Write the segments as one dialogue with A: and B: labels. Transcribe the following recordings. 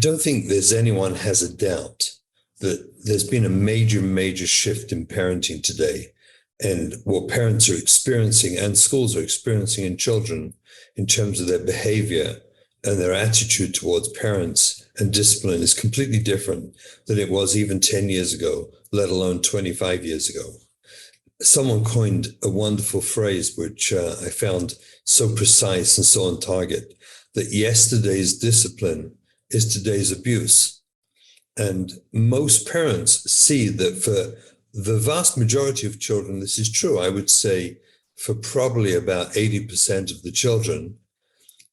A: don't think there's anyone has a doubt that there's been a major, major shift in parenting today, and what parents are experiencing and schools are experiencing in children in terms of their behavior and their attitude towards parents and discipline is completely different than it was even 10 years ago, let alone 25 years ago. Someone coined a wonderful phrase, which I found so precise and so on target, that yesterday's discipline is today's abuse. And most parents see that for the vast majority of children, this is true. I would say for probably about 80% of the children,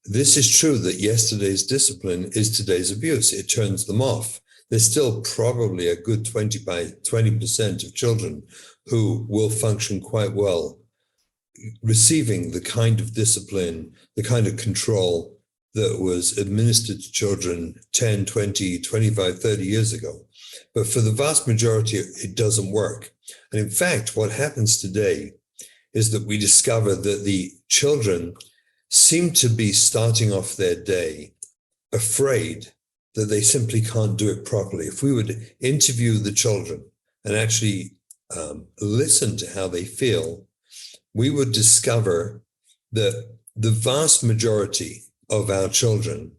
A: this is true, that yesterday's discipline is today's abuse. It turns them off. There's still probably a good 20% of children who will function quite well receiving the kind of discipline, the kind of control that was administered to children 10, 20, 25, 30 years ago. But for the vast majority, it doesn't work. And in fact, what happens today is that we discover that the children seem to be starting off their day afraid that they simply can't do it properly. If we would interview the children and actually listen to how they feel, we would discover that the vast majority of our children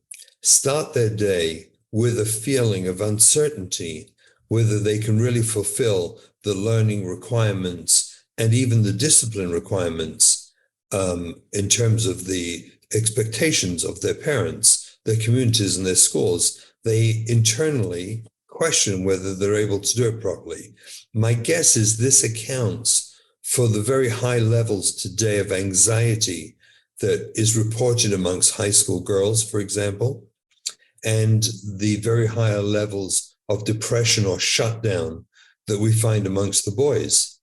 A: start their day with a feeling of uncertainty, whether they can really fulfill the learning requirements and even the discipline requirements in terms of the expectations of their parents, their communities, and their schools. They internally question whether they're able to do it properly. My guess is this accounts for the very high levels today of anxiety that is reported amongst high school girls, for example, and the very higher levels of depression or shutdown that we find amongst the boys.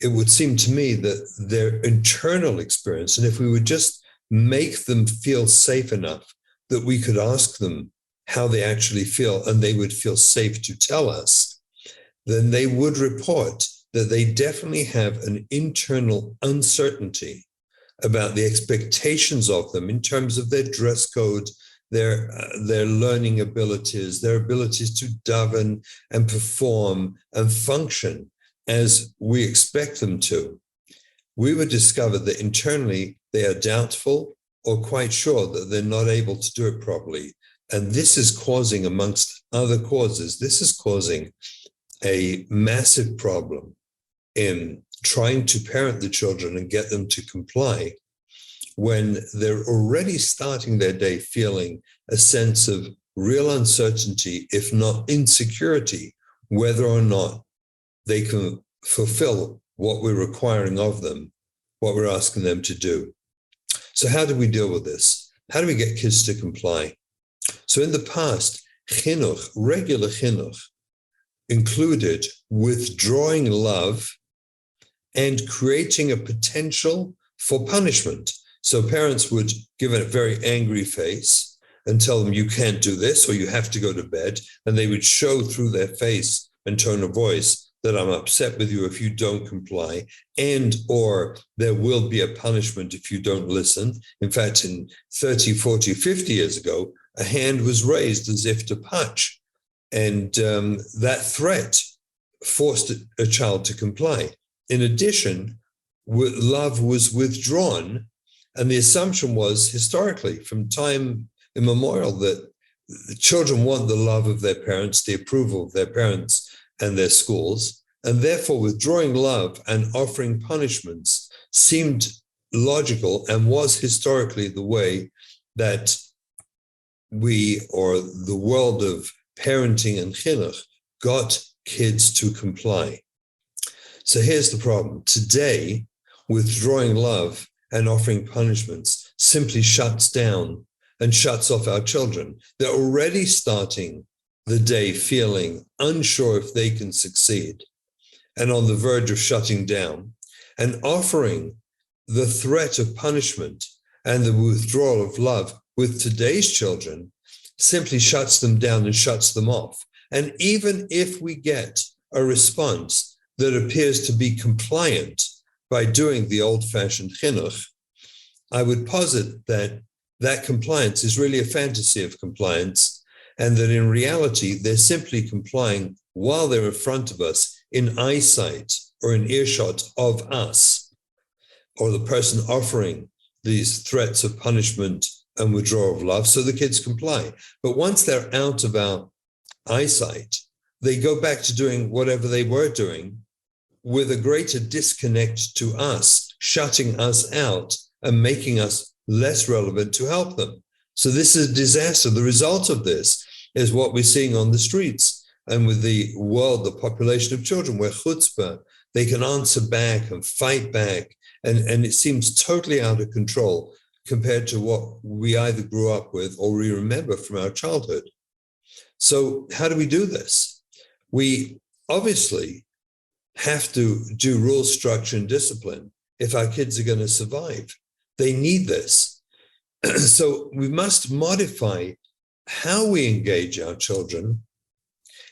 A: It would seem to me that their internal experience, and if we would just make them feel safe enough that we could ask them how they actually feel and they would feel safe to tell us, then they would report that they definitely have an internal uncertainty about the expectations of them in terms of their dress code, their learning abilities, their abilities to daven and perform and function as we expect them to. We would discover that internally they are doubtful or quite sure that they're not able to do it properly. And this is causing, amongst other causes, this is causing a massive problem in trying to parent the children and get them to comply when they're already starting their day feeling a sense of real uncertainty, if not insecurity, whether or not they can fulfill what we're requiring of them, what we're asking them to do. So how do we deal with this? How do we get kids to comply? So in the past, chinuch, regular chinuch, included withdrawing love and creating a potential for punishment. So parents would give a very angry face and tell them, you can't do this, or you have to go to bed. And they would show through their face and tone of voice that I'm upset with you if you don't comply, and or there will be a punishment if you don't listen. In fact, in 30, 40, 50 years ago, a hand was raised as if to punch. And that threat forced a child to comply. In addition, love was withdrawn. And the assumption was historically, from time immemorial, that the children want the love of their parents, the approval of their parents and their schools. And therefore, withdrawing love and offering punishments seemed logical and was historically the way that we, or the world of parenting and chinuch, got kids to comply. So here's the problem. Today, withdrawing love and offering punishments simply shuts down and shuts off our children. They're already starting the day feeling unsure if they can succeed and on the verge of shutting down, and offering the threat of punishment and the withdrawal of love with today's children simply shuts them down and shuts them off. And even if we get a response that appears to be compliant by doing the old-fashioned chinuch, I would posit that that compliance is really a fantasy of compliance, and that in reality, they're simply complying while they're in front of us in eyesight or in earshot of us, or the person offering these threats of punishment and withdrawal of love, so the kids comply. But once they're out of our eyesight, they go back to doing whatever they were doing with a greater disconnect to us, shutting us out and making us less relevant to help them. So this is a disaster. The result of this is what we're seeing on the streets and with the world, the population of children, where chutzpah, they can answer back and fight back. And it seems totally out of control compared to what we either grew up with or we remember from our childhood. So how do we do this? We obviously have to do rule, structure, and discipline if our kids are going to survive. They need this. So we must modify how we engage our children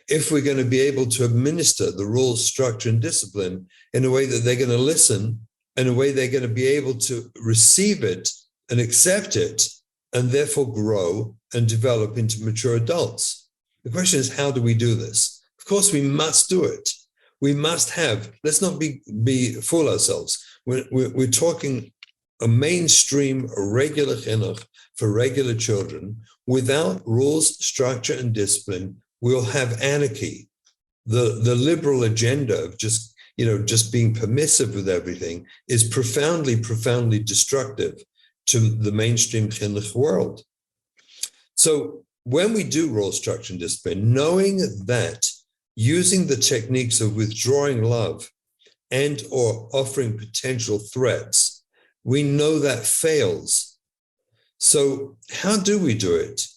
A: if we're going to be able to administer the rules, structure, and discipline in a way that they're going to listen, in a way they're going to be able to receive it and accept it, and therefore grow and develop into mature adults. The question is, how do we do this? Of course, we must do it. We must have, let's not fool ourselves. We're talking a mainstream, a regular chinuch for regular children. Without rules, structure, and discipline, we'll have anarchy. The liberal agenda of just being permissive with everything is profoundly, profoundly destructive to the mainstream chinuch world. So when we do rule, structure, and discipline, knowing that using the techniques of withdrawing love and or offering potential threats, we know that fails. So how do we do it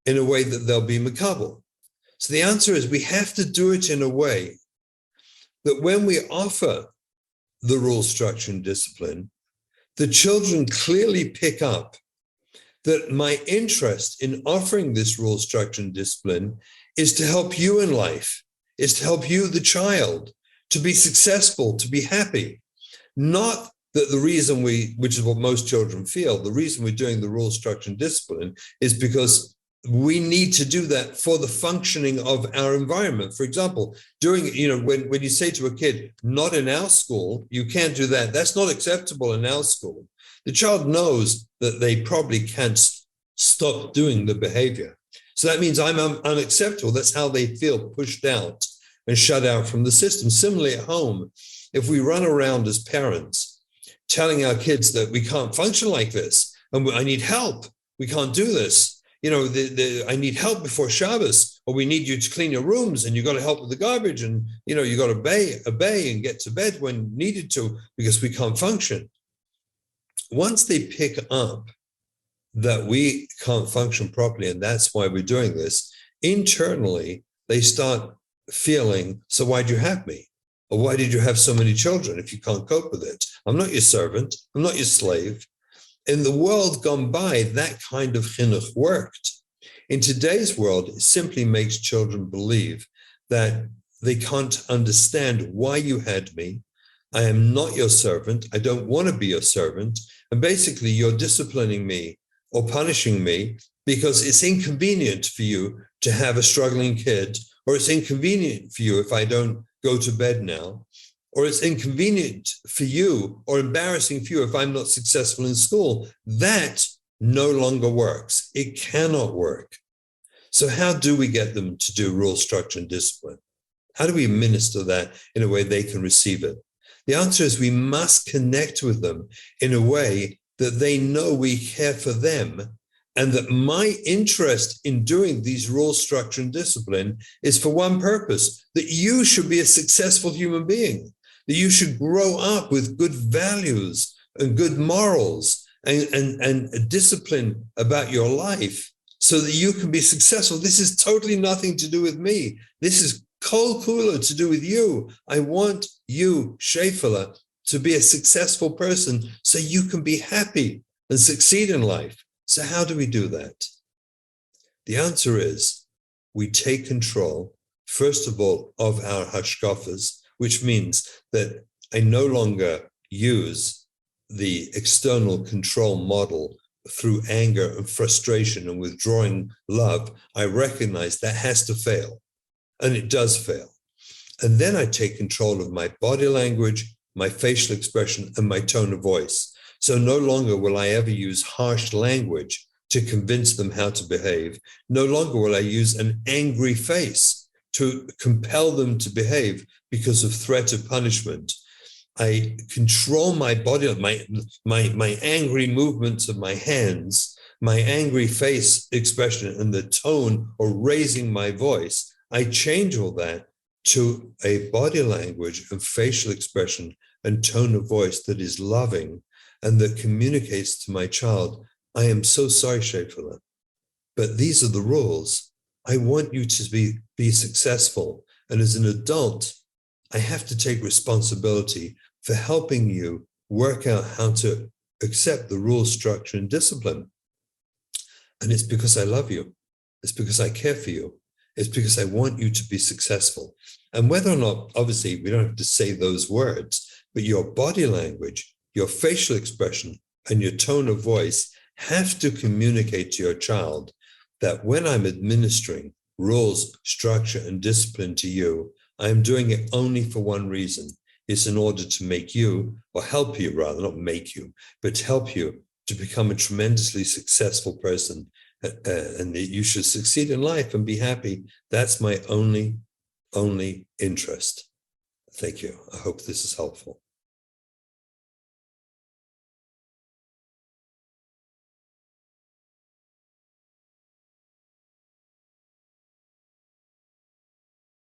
A: in a way that they'll be makabel? So the answer is we have to do it in a way that when we offer the rule, structure, and discipline, the children clearly pick up that my interest in offering this rule, structure, and discipline is to help you in life, is to help you, the child, to be successful, to be happy. Not that the reason which is what most children feel, the reason we're doing the rule, structure, and discipline is because we need to do that for the functioning of our environment. For example, when you say to a kid, not in our school, you can't do that. That's not acceptable in our school. The child knows that they probably can't stop doing the behavior. So that means I'm unacceptable. That's how they feel pushed out and shut out from the system. Similarly at home, if we run around as parents telling our kids that we can't function like this, and I need help, we can't do this. I need help before Shabbos, or we need you to clean your rooms, and you got to help with the garbage, and you got to obey and get to bed when needed to, because we can't function. Once they pick up that we can't function properly, and that's why we're doing this, internally, they start feeling, so why'd you have me? Or why did you have so many children if you can't cope with it? I'm not your servant. I'm not your slave. In the world gone by, that kind of chinuch worked. In today's world, it simply makes children believe that they can't understand why you had me. I am not your servant. I don't want to be your servant. And basically, you're disciplining me or punishing me because it's inconvenient for you to have a struggling kid, or it's inconvenient for you if I don't go to bed now, or it's inconvenient for you or embarrassing for you if I'm not successful in school. That no longer works. It cannot work. So how do we get them to do rule, structure, and discipline? How do we administer that in a way they can receive it? The answer is we must connect with them in a way that they know we care for them, and that my interest in doing these rules, structure, and discipline is for one purpose, that you should be a successful human being, that you should grow up with good values and good morals and a discipline about your life so that you can be successful. This is totally nothing to do with me. This is kol kula to do with you. I want you, Shefala, to be a successful person so you can be happy and succeed in life. So how do we do that? The answer is we take control, first of all, of our hashkafas, which means that I no longer use the external control model through anger and frustration and withdrawing love, I recognize that has to fail. And it does fail. And then I take control of my body language, my facial expression, and my tone of voice. So no longer will I ever use harsh language to convince them how to behave. No longer will I use an angry face to compel them to behave because of threat of punishment. I control my body, my angry movements of my hands, my angry face expression, and the tone or raising my voice. I change all that to a body language and facial expression and tone of voice that is loving and that communicates to my child, I am so sorry, Shefala, but these are the rules. I want you to be successful. And as an adult, I have to take responsibility for helping you work out how to accept the rules, structure, and discipline. And it's because I love you. It's because I care for you. It's because I want you to be successful. And whether or not, obviously, we don't have to say those words, but your body language, your facial expression, and your tone of voice have to communicate to your child that when I'm administering rules, structure, and discipline to you, I am doing it only for one reason. It's in order to make you, or help you rather, not make you, but help you to become a tremendously successful person, and that you should succeed in life and be happy. That's my only interest. Thank you. I hope this is helpful.